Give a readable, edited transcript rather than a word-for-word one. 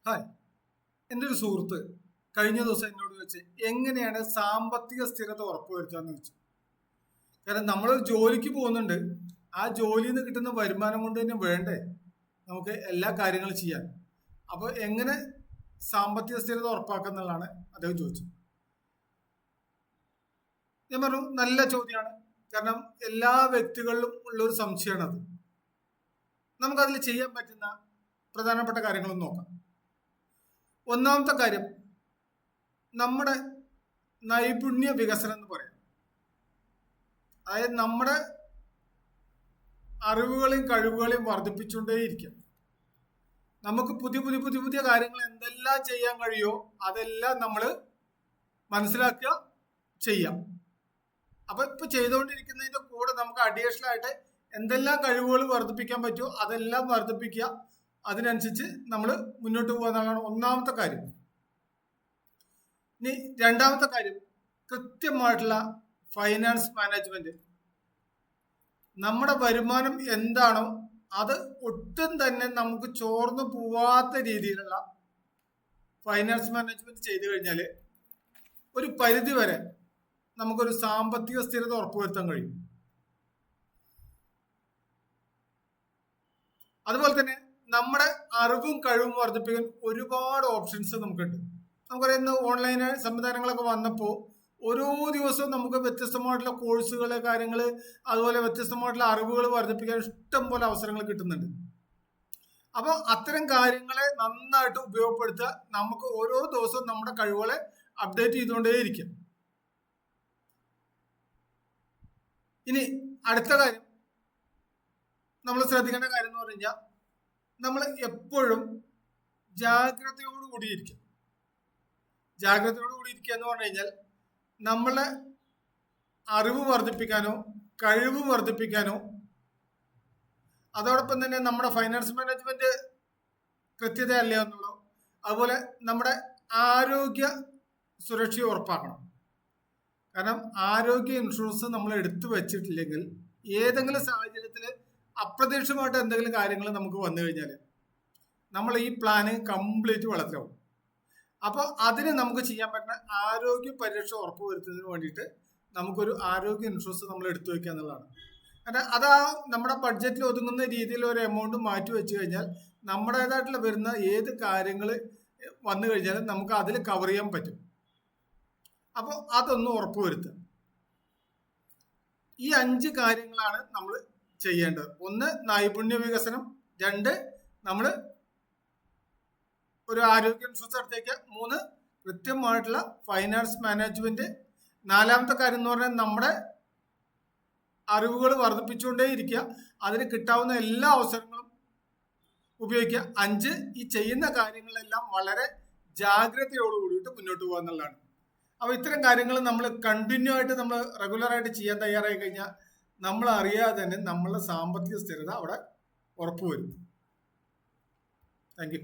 Hi, എൻ്റെ ഒരു സുഹൃത്ത് കഴിഞ്ഞ ദിവസം എന്നോട് ചോദിച്ച് എങ്ങനെയാണ് സാമ്പത്തിക സ്ഥിരത ഉറപ്പുവരുത്താന്ന് ചോദിച്ചു. കാരണം നമ്മളൊരു ജോലിക്ക് പോകുന്നുണ്ട്, ആ ജോലിയിൽ നിന്ന് കിട്ടുന്ന വരുമാനം കൊണ്ട് തന്നെ വേണ്ടേ നമുക്ക് എല്ലാ കാര്യങ്ങളും ചെയ്യാൻ. അപ്പോൾ എങ്ങനെ സാമ്പത്തിക സ്ഥിരത ഉറപ്പാക്കുന്നുള്ളതാണ് അദ്ദേഹം ചോദിച്ചത്. ഞാൻ പറഞ്ഞു നല്ല ചോദ്യമാണ്. കാരണം എല്ലാ വ്യക്തികളിലും ഉള്ളൊരു സംശയമാണ് അത്. നമുക്കതിൽ ചെയ്യാൻ പറ്റുന്ന പ്രധാനപ്പെട്ട കാര്യങ്ങളൊന്നും നോക്കാം. ഒന്നാമത്തെ കാര്യം നമ്മുടെ നൈപുണ്യ വികസനം എന്ന് പറയാം. അതായത് നമ്മുടെ അറിവുകളെയും കഴിവുകളെയും വർദ്ധിപ്പിച്ചുകൊണ്ടേയിരിക്കും. നമുക്ക് പുതിയ പുതിയ പുതിയ പുതിയ കാര്യങ്ങൾ എന്തെല്ലാം ചെയ്യാൻ കഴിയുമോ അതെല്ലാം നമ്മൾ മനസ്സിലാക്കുക, ചെയ്യാം. അപ്പൊ ഇപ്പൊ ചെയ്തുകൊണ്ടിരിക്കുന്നതിന്റെ കൂടെ നമുക്ക് അഡീഷണൽ ആയിട്ട് എന്തെല്ലാം കഴിവുകൾ വർദ്ധിപ്പിക്കാൻ പറ്റുമോ അതെല്ലാം വർദ്ധിപ്പിക്കുക. അതിനനുസരിച്ച് നമ്മൾ മുന്നോട്ട് പോകുക എന്നുള്ളതാണ് ഒന്നാമത്തെ കാര്യം. ഇനി രണ്ടാമത്തെ കാര്യം കൃത്യമായിട്ടുള്ള ഫൈനാൻസ് മാനേജ്മെന്റ്. നമ്മുടെ വരുമാനം എന്താണോ അത് ഒട്ടും തന്നെ നമുക്ക് ചോർന്നു പോവാത്ത രീതിയിലുള്ള ഫൈനാൻസ് മാനേജ്മെന്റ് ചെയ്തു കഴിഞ്ഞാൽ ഒരു പരിധി വരെ നമുക്കൊരു സാമ്പത്തിക സ്ഥിരത ഉറപ്പുവരുത്താൻ കഴിയും. അതുപോലെ തന്നെ നമ്മുടെ അറിവും കഴിവും വർദ്ധിപ്പിക്കാൻ ഒരുപാട് ഓപ്ഷൻസ് നമുക്കുണ്ട്. നമുക്കറിയുന്ന ഓൺലൈൻ സംവിധാനങ്ങളൊക്കെ വന്നപ്പോൾ ഓരോ ദിവസവും നമുക്ക് വ്യത്യസ്തമായിട്ടുള്ള കോഴ്സുകൾ, കാര്യങ്ങൾ, അതുപോലെ വ്യത്യസ്തമായിട്ടുള്ള അറിവുകൾ വർദ്ധിപ്പിക്കാൻ ഇഷ്ടം പോലെ അവസരങ്ങൾ കിട്ടുന്നുണ്ട്. അപ്പോൾ അത്തരം കാര്യങ്ങളെ നന്നായിട്ട് ഉപയോഗപ്പെടുത്തുക. നമുക്ക് ഓരോ ദിവസവും നമ്മുടെ കഴിവുകളെ അപ്ഡേറ്റ് ചെയ്തുകൊണ്ടേയിരിക്കും. ഇനി അടുത്ത കാര്യം നമ്മൾ ശ്രദ്ധിക്കേണ്ട കാര്യം എന്ന് പറഞ്ഞു കഴിഞ്ഞാൽ നമ്മൾ എപ്പോഴും ജാഗ്രതയോട് കൂടിയിരിക്കും. ജാഗ്രതയോട് കൂടി ഇരിക്കുക എന്ന് പറഞ്ഞു കഴിഞ്ഞാൽ നമ്മളെ അറിവ് വർദ്ധിപ്പിക്കാനോ കഴിവ് വർദ്ധിപ്പിക്കാനോ അതോടൊപ്പം തന്നെ നമ്മുടെ ഫൈനാൻസ് മാനേജ്മെന്റ് കൃത്യതയല്ല എന്നുള്ളൂ. അതുപോലെ നമ്മുടെ ആരോഗ്യ സുരക്ഷ ഉറപ്പാക്കണം. കാരണം ആരോഗ്യ ഇൻഷുറൻസ് നമ്മൾ എടുത്തു വെച്ചിട്ടില്ലെങ്കിൽ ഏതെങ്കിലും സാഹചര്യത്തിൽ അപ്രതീക്ഷിതമായിട്ട് എന്തെങ്കിലും കാര്യങ്ങൾ നമുക്ക് വന്നു കഴിഞ്ഞാൽ നമ്മൾ ഈ പ്ലാന് കംപ്ലീറ്റ് വെള്ളത്തിലാവും. അപ്പോൾ അതിന് നമുക്ക് ചെയ്യാൻ പറ്റുന്ന ആരോഗ്യ പരിരക്ഷ ഉറപ്പുവരുത്തുന്നതിന് വേണ്ടിയിട്ട് നമുക്കൊരു ആരോഗ്യ ഇൻഷുറൻസ് നമ്മൾ എടുത്തു വെക്കുക എന്നുള്ളതാണ്. കാരണം അതാ നമ്മുടെ ബഡ്ജറ്റിൽ ഒതുങ്ങുന്ന രീതിയിൽ ഒരു എമൗണ്ട് മാറ്റി വെച്ച് കഴിഞ്ഞാൽ നമ്മുടേതായിട്ടുള്ള വരുന്ന ഏത് കാര്യങ്ങൾ വന്നു കഴിഞ്ഞാലും നമുക്ക് അതിൽ കവർ ചെയ്യാൻ പറ്റും. അപ്പോൾ അതൊന്ന് ഉറപ്പുവരുത്തുക. ഈ 5 കാര്യങ്ങളാണ് നമ്മൾ ചെയ്യേണ്ടത്. 1 നൈപുണ്യ വികസനം, 2 നമ്മൾ ഒരു ആരോഗ്യ ഇൻഷുറൻസ് എടുത്തേക്ക്, 3 കൃത്യമായിട്ടുള്ള ഫൈനാൻസ് മാനേജ്മെന്റ്, 4ാമത്തെ കാര്യം എന്ന് പറഞ്ഞാൽ നമ്മുടെ അറിവുകൾ വർദ്ധിപ്പിച്ചുകൊണ്ടേയിരിക്കുക, അതിന് കിട്ടാവുന്ന എല്ലാ അവസരങ്ങളും ഉപയോഗിക്കുക, 5 ഈ ചെയ്യുന്ന കാര്യങ്ങളെല്ലാം വളരെ ജാഗ്രതയോട് കൂടിയിട്ട് മുന്നോട്ട് പോകുക എന്നുള്ളതാണ്. അപ്പോൾ ഇത്തരം കാര്യങ്ങൾ നമ്മൾ കണ്ടിന്യൂ ആയിട്ട് നമ്മൾ റെഗുലറായിട്ട് ചെയ്യാൻ തയ്യാറായി കഴിഞ്ഞാൽ നമ്മൾ അറിയാതെ തന്നെ നമ്മളുടെ സാമ്പത്തിക സ്ഥിരത അവിടെ ഉറപ്പുവരും. Thank you.